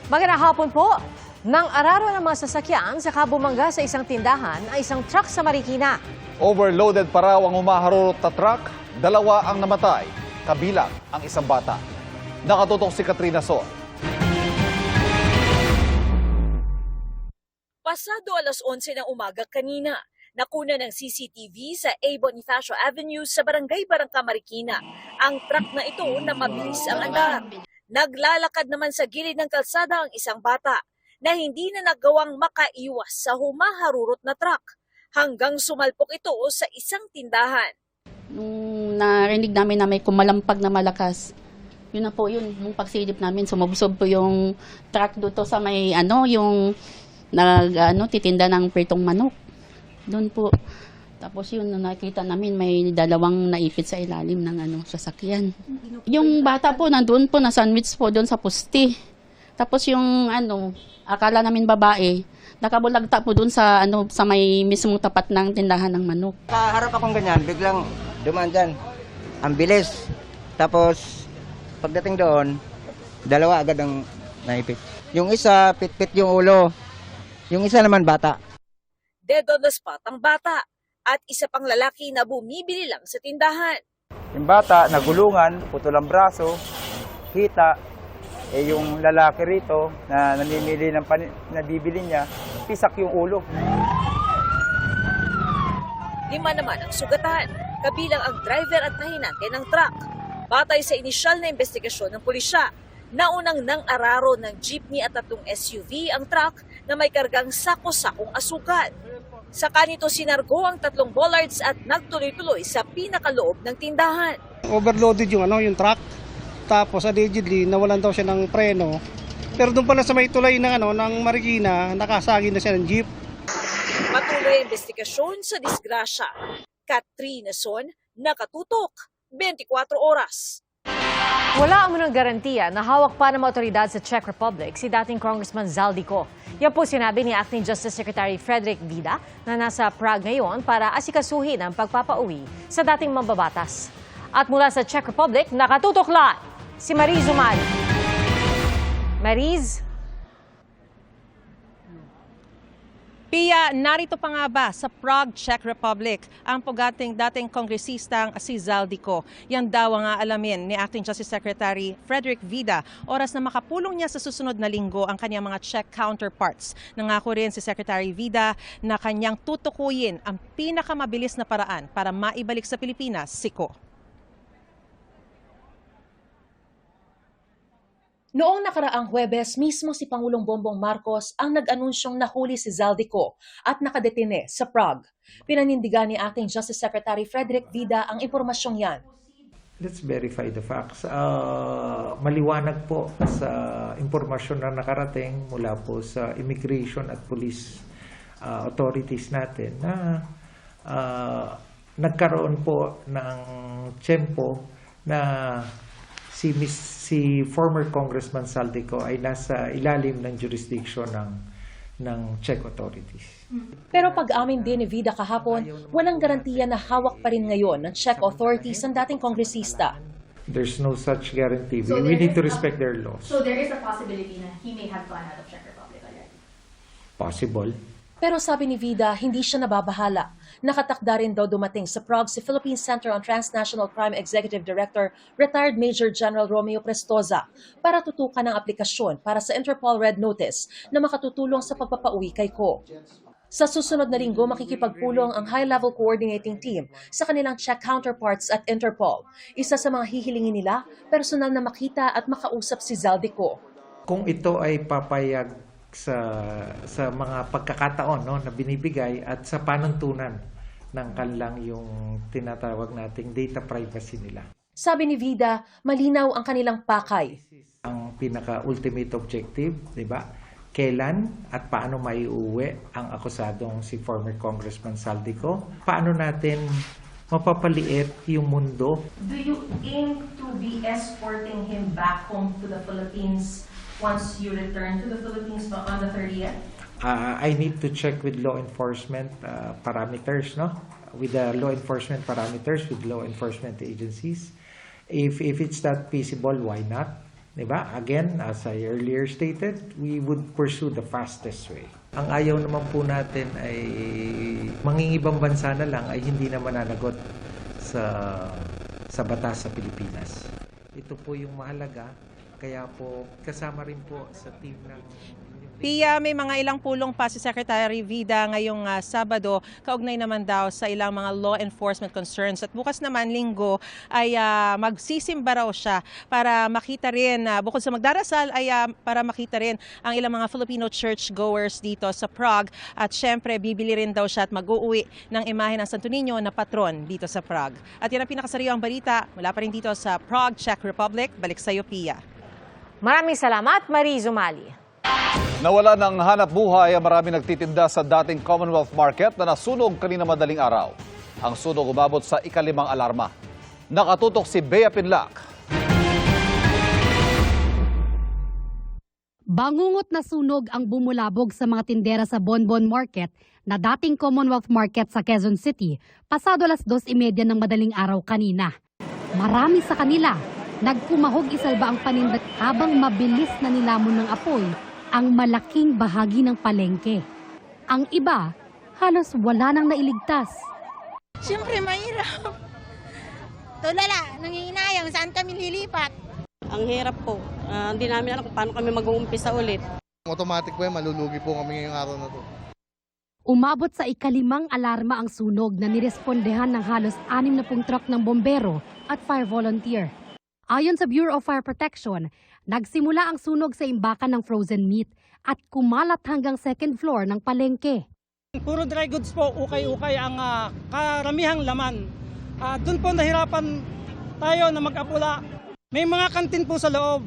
Magandang hapon po. Nang araro ng mga sasakyan sa kabumangga sa isang tindahan ang isang truck sa Marikina. Overloaded pa raw ang humaharurot na truck, 2 ang namatay, kabilang ang isang bata. Nakatutok si Katrina So. Pasado alas 11 ng umaga kanina, nakuna ng CCTV sa A. Bonifacio Avenue sa Barangay Barangka, Marikina. Ang truck na ito na mabilis ang andar. Naglalakad naman sa gilid ng kalsada ang isang bata na hindi na nagawang makaiwas sa humaharurot na truck hanggang sumalpok ito sa isang tindahan. Nung narinig namin na may kumalampag na malakas, yun na po yun, nung pagsilip namin, sumubsob po yung truck dito sa may yung titinda ng pritong manok. Doon po. Tapos yun, nakita namin may 2 naipit sa ilalim ng sasakyan. Yung bata po, nandun po, na-sandwich po doon sa poste. Tapos yung akala namin babae, nakabulagta po doon sa sa may mismong tapat ng tindahan ng manok. Kaharap akong ganyan, biglang dumaan dyan. Ang bilis. Tapos, pagdating doon, 2 agad ang naipit. Yung isa, pit-pit yung ulo. Yung isa naman bata. Dead on the spot ang bata at isa pang lalaki na bumibili lang sa tindahan. Yung bata, nagulungan, putol ang braso, kita, yung lalaki rito na namimili ng nabibili niya, pisak yung ulo. 5 naman ang sugatan, kabilang ang driver at nahinante ng truck. Batay sa inisyal na investigasyon ng pulisya, naunang nang araro ng jeepney at 3 SUV ang truck na may kargang sako-sakong asukal. Saka nito sinargo ang 3 bollards at nagtuloy-tuloy sa pinakaloob ng tindahan. Overloaded yung truck. Tapos allegedly nawalan daw siya ng preno. Pero doon pala sa may tulay ng Marikina, nakasagi na siya ng jeep. Patuloy ang investigasyon sa disgrasya. Katrina Son, Nakatutok, 24 Oras. Wala ang munang garantiya na hawak pa ng mga otoridad sa Czech Republic si dating Congressman Zaldico. Yan po sinabi ni Acting Justice Secretary Frederick Vida na nasa Prague ngayon para asikasuhin ang pagpapauwi sa dating mambabatas. At mula sa Czech Republic, nakatutok live si Mariz Umali. Mariz? Pia, narito pa nga ba sa Prague, Czech Republic ang pugating dating kongresistang si Zaldico? Yan daw ang aalamin ni Acting Justice Secretary Frederick Vida oras na makapulong niya sa susunod na linggo ang kanyang mga Czech counterparts. Nangako rin si Secretary Vida na kanyang tutukuyin ang pinakamabilis na paraan para maibalik sa Pilipinas si Ko. Noong nakaraang Huwebes, mismo si Pangulong Bongbong Marcos ang nag-anunsyong nahuli si Zaldico at nakadetine sa Prague. Pinanindigan ni Acting Justice Secretary Frederick Vida ang impormasyong yan. Let's verify the facts. Maliwanag po sa impormasyon na nakarating mula po sa immigration at police authorities natin na nagkaroon po ng tiyempo na si former Congressman Zaldico ay nasa ilalim ng jurisdiction ng Czech authorities. Pero pag-amin din ni Vida kahapon, walang garantiya na hawak pa rin ngayon ng Czech authorities ang dating kongresista. There's no such guarantee. We need to respect their laws. So there is a possibility na he may have gone out of Czech Republic already? Possible. Pero sabi ni Vida, hindi siya nababahala. Nakatakda rin daw dumating sa Prague si Philippine Center on Transnational Crime Executive Director, retired Major General Romeo Prestoza, para tutukan ang aplikasyon para sa Interpol Red Notice na makatutulong sa pagpapauwi kay Ko. Sa susunod na linggo, makikipagpulong ang high-level coordinating team sa kanilang Czech counterparts at Interpol. Isa sa mga hihilingin nila, personal na makita at makausap si Zaldico. Kung ito ay papayag sa mga pagkakataon na binibigay at sa panuntunan ng kanilang yung tinatawag nating data privacy nila. Sabi ni Vida, malinaw ang kanilang pakay. Ang pinaka-ultimate objective, di ba? Kailan at paano maiuwi ang akusadong si former Congressman Zaldico? Paano natin mapapaliit yung mundo? Do you aim to be escorting him back home to the Philippines once you return to the Philippines on the 30th? I need to check with law enforcement parameters, with the law enforcement parameters, with law enforcement agencies. If it's not feasible, why not? Diba? Again, as I earlier stated, we would pursue the fastest way. Ang ayaw naman po natin ay mangingibang bansa na lang ay hindi na mananagot sa batas sa Pilipinas. Ito po yung mahalaga, kaya po kasama rin po sa team ng... Pia, may mga ilang pulong pa si Secretary Vida ngayong Sabado, kaugnay naman daw sa ilang mga law enforcement concerns. At bukas naman, Linggo, ay magsisimba raw siya para makita rin, bukod sa magdarasal, ay para makita rin ang ilang mga Filipino churchgoers dito sa Prague. At syempre, bibili rin daw siya at mag-uuwi ng imahe ng Santo Niño na patron dito sa Prague. At yan ang pinakasariwang balita mula pa rin dito sa Prague, Czech Republic. Balik sa iyo, Pia. Maraming salamat, Marie Zumali. Nawala ng hanap buhay ang marami nagtitinda sa dating Commonwealth Market na nasunog kanina madaling araw. Ang sunog umabot sa ika-5 alarma. Nakatutok si Bea Pinlac. Bangungot na sunog ang bumulabog sa mga tindera sa Bonbon Market na dating Commonwealth Market sa Quezon City pasado alas 2:30 ng madaling araw kanina. Marami sa kanila nagkumahog isalba ang paninda habang mabilis na nilamon ng apoy ang malaking bahagi ng palengke. Ang iba, halos wala nang nailigtas. Siyempre mahirap. Tulala, nanginginayang saan kami lilipat. Ang hirap po. Hindi namin alam kung paano kami mag-uumpisa ulit. Automatic po yan, malulugi po kami ngayong araw na to. Umabot sa ika-5 alarma ang sunog na nirespondehan ng halos 60 truck ng bombero at fire volunteer. Ayon sa Bureau of Fire Protection, nagsimula ang sunog sa imbakan ng frozen meat at kumalat hanggang second floor ng palengke. Puro dry goods po, ukay-ukay ang karamihang laman. Doon po nahirapan tayo na mag-apula. May mga kantin po sa loob.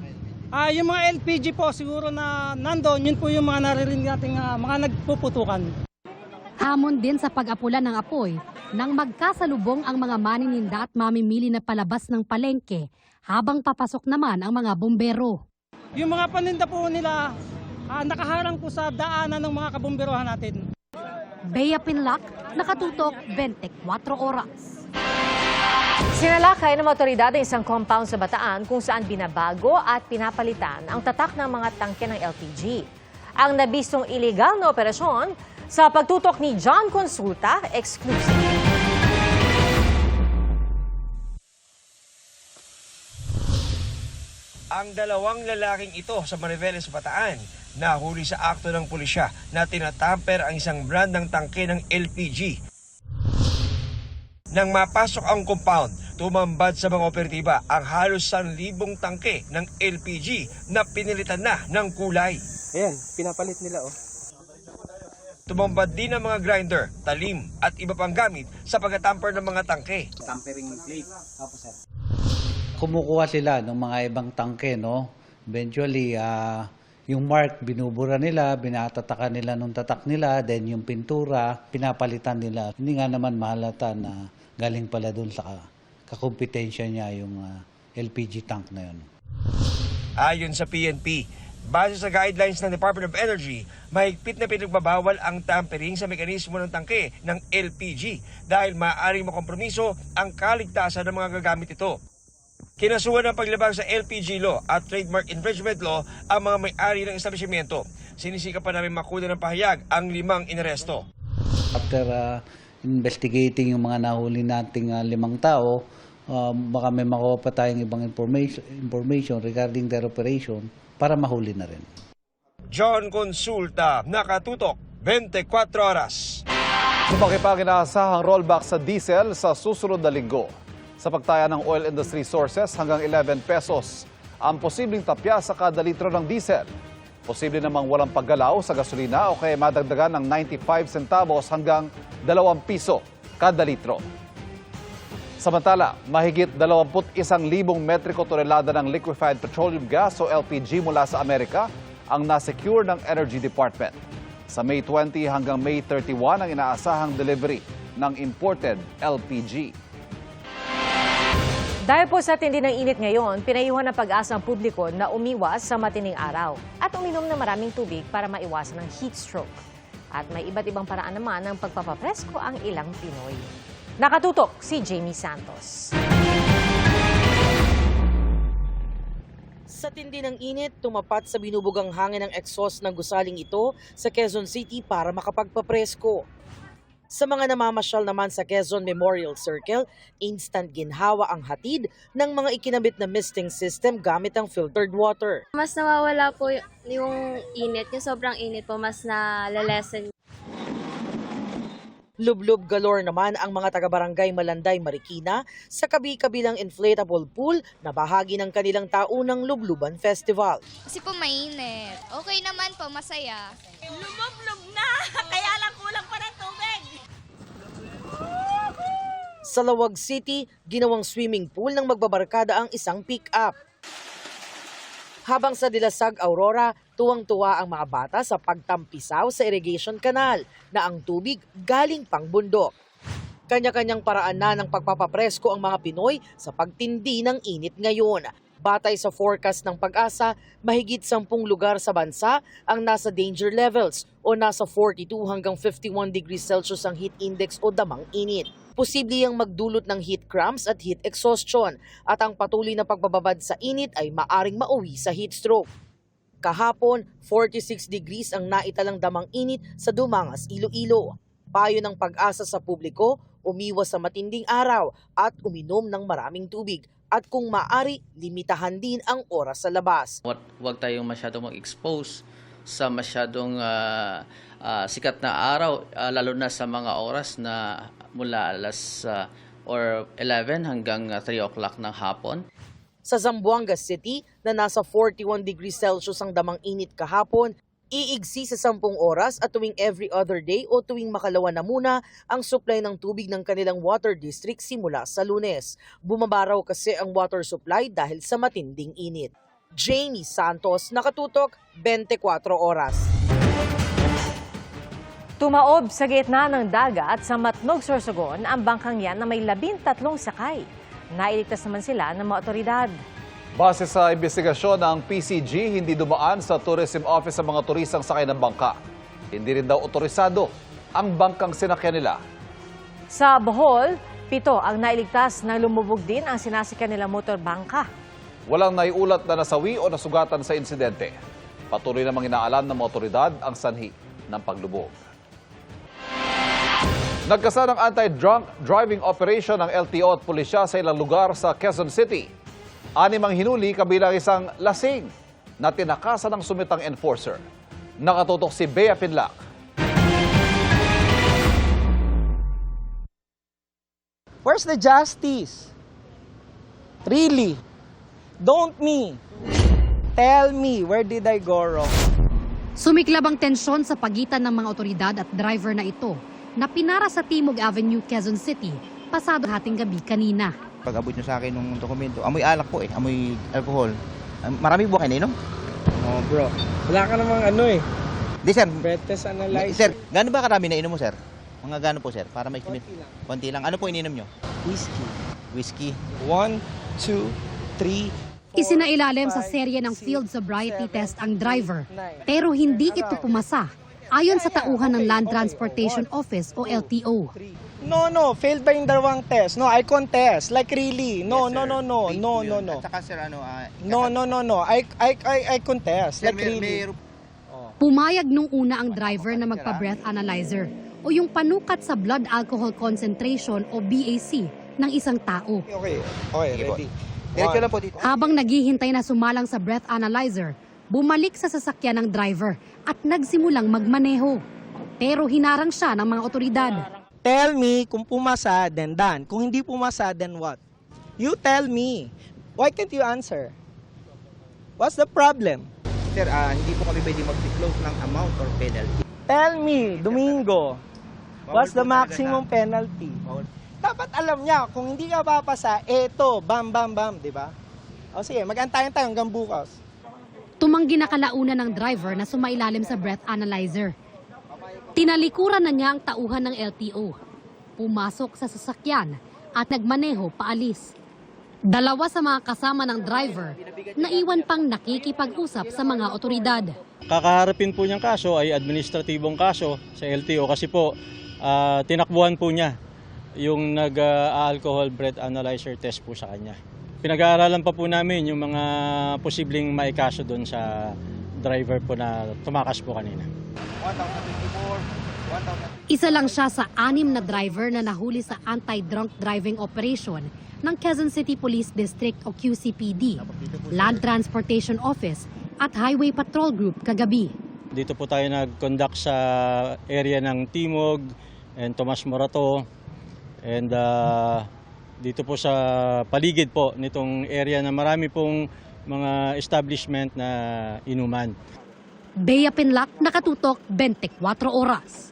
Yung mga LPG po siguro na nandoon, yun po yung mga naririnig nating mga nagpuputukan. Hamon din sa pag-apula ng apoy nang magkasalubong ang mga manininda at mamimili na palabas ng palengke habang papasok naman ang mga bombero. Yung mga paninda po nila nakaharang po sa daanan ng mga kabomberohan natin. Bea Pinlac, nakatutok 24 oras. Sinalakay ng otoridad ang isang compound sa Bataan kung saan binabago at pinapalitan ang tatak ng mga tangke ng LPG. Ang nabistong illegal na operasyon sa pagtutok ni John Consulta, exclusive. Ang dalawang lalaking ito sa Mariveles, Bataan, nahuli sa akto ng pulisya na tinatamper ang isang brand ng tangke ng LPG. Nang mapasok ang compound, tumambad sa mga operatiba ang halos 1,000 tangke ng LPG na pinilitan na ng kulay. Ayan, pinapalit nila oh. Tumambad din ang mga grinder, talim at iba pang gamit sa pagtatamper ng mga tangke. Tampering plate. Opo, sir. Kumukuha sila ng mga ibang tangke, no? Eventually, yung mark, binubura nila, binatatakan nila nung tatak nila, then yung pintura, pinapalitan nila. Hindi nga naman mahalata na galing pala dun sa kakumpetensya niya yung LPG tank na yun. Ayon sa PNP, base sa guidelines ng Department of Energy, mahigpit na pinagbabawal ang tampering sa mekanismo ng tangke ng LPG dahil maaaring makompromiso ang kaligtasan ng mga gagamit ito. Kinasuhan ng paglabag sa LPG law at trademark infringement law ang mga may-ari ng establishmento. Sinisika pa namin makuna ng pahayag ang 5 inaresto. After investigating yung mga nahuli nating 5 tao, baka may makuha pa tayong ibang information regarding their operation para mahuli na rin. John Consulta, nakatutok, 24 oras. Lumaki pa ang inaasahang rollback sa diesel sa susunod na linggo. Sa pagtaya ng oil industry sources, hanggang 11 pesos ang posibleng tapya sa kada litro ng diesel. Posible namang walang paggalaw sa gasolina o kaya madagdagan ng 95 centavos hanggang 2 piso kada litro. Samantala, mahigit 21,000 metriko tonelada ng liquefied petroleum gas o LPG mula sa Amerika ang nasecure ng Energy Department. Sa May 20 hanggang May 31 ang inaasahang delivery ng imported LPG. Dahil po sa tindi ng init ngayon, pinayuhan ng pag-asa ang publiko na umiwas sa matining araw at uminom ng maraming tubig para maiwasan ng heat stroke. At may iba't ibang paraan naman ng pagpapapresko ang ilang Pinoy. Nakatutok si Jamie Santos. Sa tindi ng init, tumapat sa binubugang hangin ng exhaust ng gusaling ito sa Quezon City para makapagpapresko. Sa mga namamasyal naman sa Quezon Memorial Circle, instant ginhawa ang hatid ng mga ikinabit na misting system gamit ang filtered water. Mas nawawala po yung init, yung sobrang init po, mas nalalesen. Lublub galore naman ang mga taga-barangay Malanday, Marikina sa kabi-kabilang inflatable pool na bahagi ng kanilang taunang Lubluban Festival. Kasi po mainit. Okay naman po, masaya. Lumoblog na! Kaya lang kulang pa ng tubig! Sa Lawag City, ginawang swimming pool ng magbabarkada ang isang pick-up. Habang sa Dilasag, Aurora, tuwang-tuwa ang mga bata sa pagtampisaw sa irrigation canal na ang tubig galing pang bundok. Kanya-kanyang paraan na ng pagpapapresko ang mga Pinoy sa pagtindi ng init ngayon. Batay sa forecast ng Pag-asa, mahigit 10 lugar sa bansa ang nasa danger levels o nasa 42 hanggang 51 degrees Celsius ang heat index o damang init. Posible ang magdulot ng heat cramps at heat exhaustion at ang patuloy na pagbababad sa init ay maaring mauwi sa heat stroke. Kahapon, 46 degrees ang naitalang damang init sa Dumangas, Iloilo. Payo ng Pag-asa sa publiko, umiwas sa matinding araw at uminom ng maraming tubig at kung maaari, limitahan din ang oras sa labas. Huwag tayong masyadong mag-expose sa masyadong sikat na araw, lalo na sa mga oras na mula alas 11 hanggang 3 o'clock ng hapon. Sa Zamboanga City, na nasa 41 degrees Celsius ang damang init kahapon, iigsi sa 10 oras at tuwing every other day o tuwing makalawa na muna ang supply ng tubig ng kanilang water district simula sa Lunes. Bumaba raw kasi ang water supply dahil sa matinding init. Jamie Santos, Nakatutok, 24 Oras. Tumaob sa gitna ng dagat sa Matnog, Sorsogon ang bangkang yan na may 13 sakay. Nailigtas naman sila ng mga otoridad. Base sa investigasyon ng PCG, hindi dumaan sa tourism office ang mga turistang sakay ng bangka. Hindi rin daw otorisado ang bangkang sinakyan nila. Sa Bohol, 7 ang nailigtas na lumubog din ang sinasakyan nilang motorbangka. Walang naiulat na nasawi o nasugatan sa insidente. Patuloy namang inaalam ng mga otoridad ang sanhi ng paglubog. Nagkasa ng anti-drunk driving operation ng LTO at pulisya sa ilang lugar sa Quezon City. 6 ang hinuli kabilang isang lasing na tinakasan ng sumitang enforcer. Nakatutok si Bea Pinlac. Where's the justice? Really? Don't me. Tell me, where did I go wrong? Sumiklab ang tensyon sa pagitan ng mga otoridad at driver na ito na pinara sa Timog Avenue, Quezon City, pasado hating gabi kanina. Pag-abot nyo sa akin ng dokumento, amoy alak po amoy alcohol. Marami po kayo na inom? Oh bro, wala ka namang Di sir, Betes analyzer. Sir, gaano ba karami na inom mo sir? Mga gaano po sir, para may estimate. Konti lang. Ano po ininom nyo? Whiskey. 1, 2, 3. Isinailalim sa serye ng field sobriety test ang driver, pero hindi ito pumasa. Ayon sa tauhan ng Land Transportation Office o LTO. No, failed ba yung dalawang test? No, I contest. Like really? No. Saka sir, No. I contest. Like really. Pumayag nung una ang driver na magpa-breath analyzer o yung panukat sa blood alcohol concentration o BAC ng isang tao. Okay, ready. Diretso lang po dito. Habang naghihintay na sumalang sa breath analyzer, bumalik sa sasakyan ng driver at nagsimulang magmaneho. Pero hinarang siya ng mga otoridad. Tell me kung pumasa, then done. Kung hindi pumasa, then what? You tell me. Why can't you answer? What's the problem? Sir, hindi po kami pwede mag-disclose ng amount or penalty. Tell me, Domingo. What's the maximum penalty? Dapat alam niya, kung hindi ka papasa, eto, bam, di ba? O sige, mag-antayin tayo hanggang bukas. Tumanggi na kalaunan ng driver na sumailalim sa breath analyzer. Tinalikuran na niya ang tauhan ng LTO. Pumasok sa sasakyan at nagmaneho paalis. 2 sa mga kasama ng driver naiwan pang nakikipag-usap sa mga otoridad. Kakaharapin po niyang kaso ay administratibong kaso sa LTO kasi po tinakbuhan po niya yung nag-alcohol breath analyzer test po sa kanya. Pinag-aaralan pa po namin yung mga posibleng maikaso doon sa driver po na tumakas po kanina. Isa lang siya sa 6 na driver na nahuli sa anti-drunk driving operation ng Quezon City Police District o QCPD, Land Transportation Office at Highway Patrol Group kagabi. Dito po tayo nag-conduct sa area ng Timog and Tomas Morato and dito po sa paligid po nitong area na marami pong mga establishment na inuman. Bea Pinlac, nakatutok 24 oras.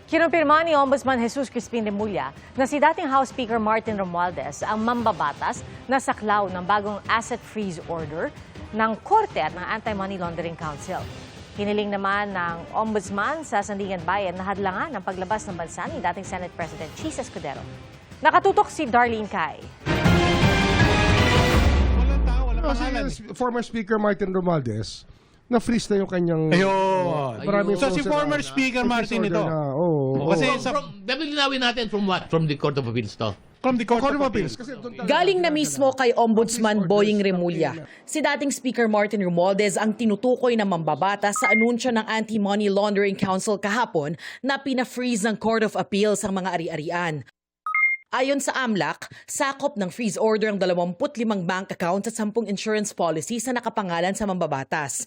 Kinumpirma ni Ombudsman Jesus Crispin Remulla na si dating House Speaker Martin Romualdez ang mambabatas na saklaw ng bagong asset freeze order ng Korte at ng Anti-Money Laundering Council. Hiniling naman ng Ombudsman sa Sandigan Bayan na hadlangan ng paglabas ng bansa ni dating Senate President Chis Escudero. Nakatutok si Darlene Cai. Former Speaker Martin Romualdez, na-freeze na yung kanyang... So si former Speaker Martin ito? Kasi linawin natin from what? From the Court of Appeals to? From the Court of Appeals. Galing na mismo kay Ombudsman Boying Remulla. Si dating Speaker Martin Romualdez ang tinutukoy na mambabata sa anunsyo ng Anti-Money Laundering Council kahapon na pina-freeze ng Court of Appeals ang mga ari-arian. Ayon sa AMLAC, sakop ng freeze order ang 25 bank accounts at 10 insurance policies na nakapangalan sa mambabatas.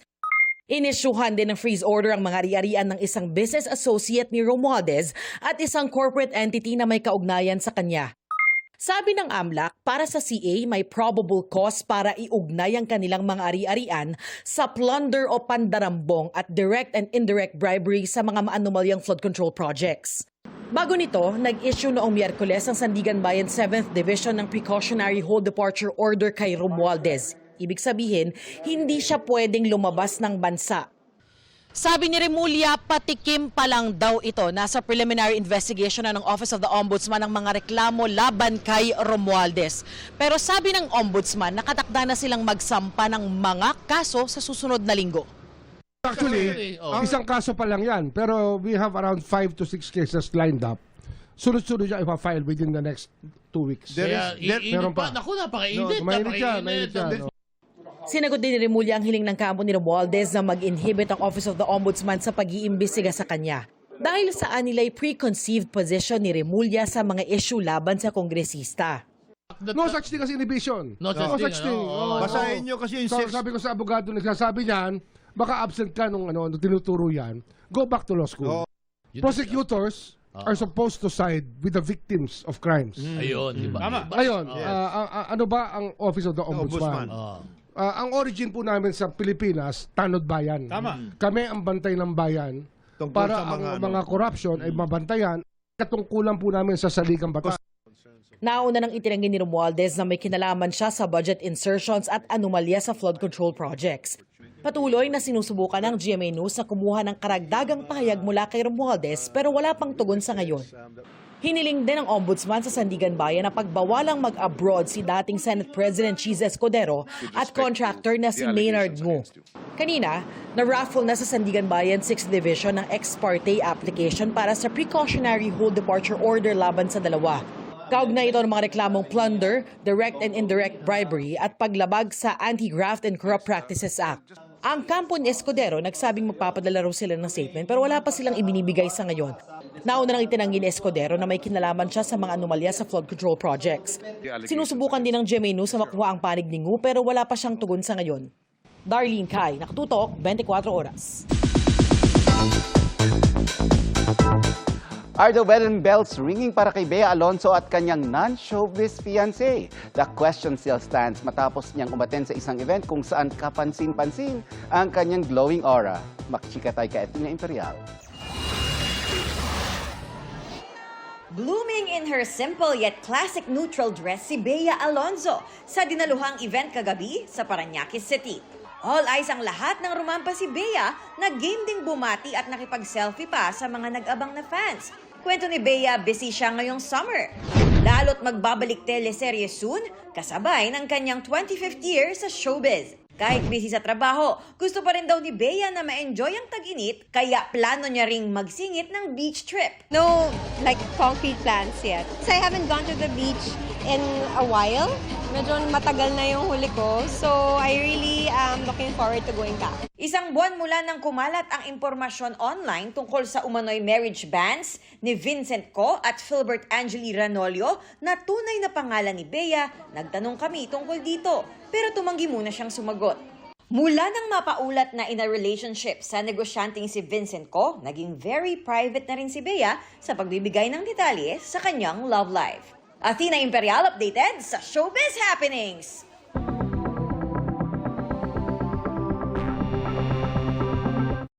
Inisyuhan din ng freeze order ang mga ari-arian ng isang business associate ni Romualdez at isang corporate entity na may kaugnayan sa kanya. Sabi ng AMLAC, para sa CA may probable cause para iugnay ang kanilang mga ari-arian sa plunder o pandarambong at direct and indirect bribery sa mga maanumalyang flood control projects. Bago nito, nag-issue noong Miyerkules ang Sandigan Bayan 7th Division ng Precautionary Hold Departure Order kay Romualdez. Ibig sabihin, hindi siya pwedeng lumabas ng bansa. Sabi ni Remulla, patikim pa lang daw ito. Nasa preliminary investigation na ng Office of the Ombudsman ang mga reklamo laban kay Romualdez. Pero sabi ng Ombudsman, nakatakda na silang magsampa ng mga kaso sa susunod na linggo. Actually, isang kaso pa lang yan. Pero we have around 5 to 6 cases lined up. Sunod-sunod siya ipa-file within the next 2 weeks. Meron pa. Naku, napakainit. Mainit yan. Sinagot din ni Remulla ang hiling ng kampo ni Romualdez na mag-inhibit ang Office of the Ombudsman sa pag-iimbestiga sa kanya. Dahil saan nila'y preconceived position ni Remulla sa mga issue laban sa kongresista. No such thing as inhibition. No such thing. Basahin nyo kasi yung sabi ko sa abogado, nagsasabi niyan, baka absent ka nung tinuturo yan, go back to law school. Prosecutors are supposed to side with the victims of crimes. Ayun, di ba? Ayun, ano ba ang Office of the Ombudsman? Ang origin po namin sa Pilipinas, tanod bayan. Tama. Kami ang bantay ng bayan para ang mga corruption ay mabantayan. Katungkulan po namin sa saligang batas. Nauna nang itinanggi ni Romualdez na may kinalaman siya sa budget insertions at anomalya sa flood control projects. Patuloy na sinusubukan ng GMA News na kumuha ng karagdagang pahayag mula kay Romualdez pero wala pang tugon sa ngayon. Hiniling din ng Ombudsman sa Sandigan Bayan na pagbawalang mag-abroad si dating Senate President Chis Escudero at contractor na si Maynard Ngu. Kanina, na-raffle na sa Sandigan Bayan 6th Division ng ex parte application para sa precautionary hold departure order laban sa dalawa. Kaugnay ito ng mga reklamong plunder, direct and indirect bribery at paglabag sa Anti-Graft and Corrupt Practices Act. Ang kampo ni Escudero nagsabing magpapadala raw sila ng statement pero wala pa silang ibinibigay sa ngayon. Nauna nang itinanggi ni Escudero na may kinalaman siya sa mga anomalya sa flood control projects. Sinusubukan din ng GMA News na makuha ang panig ni Ngu pero wala pa siyang tugon sa ngayon. Darlene Cai, nakatutok, 24 oras. Are the wedding bells ringing para kay Bea Alonzo at kanyang non-showbiz fiancé? The question still stands matapos niyang umaten sa isang event kung saan kapansin-pansin ang kanyang glowing aura. Makikita tayo kay Athena Imperial. Blooming in her simple yet classic neutral dress si Bea Alonzo sa dinaluhang event kagabi sa Parañaque City. All eyes ang lahat ng rumampa si Bea na game ding bumati at nakipag-selfie pa sa mga nag-abang na fans. Kwento ni Bea, busy siya ngayong summer. Lalo't magbabalik teleserye soon, kasabay ng kanyang 25th year sa showbiz. Kahit busy sa trabaho, gusto pa rin daw ni Bea na ma-enjoy ang tag-init, kaya plano niya ring magsingit ng beach trip. No, like concrete plans yet. So I haven't gone to the beach in a while. Medyo matagal na yung huli ko. So I really am looking forward to going back. Isang buwan mula nang kumalat ang impormasyon online tungkol sa umano'y marriage bans ni Vincent Co at Philbert Angeli Ranolio na tunay na pangalan ni Bea, nagtanong kami tungkol dito, pero tumanggi muna siyang sumagot. Mula nang mapaulat na in a relationship sa negosyanteng si Vincent Co, naging very private na rin si Bea sa pagbibigay ng detalye sa kanyang love life. Athena Imperial updated sa Showbiz Happenings!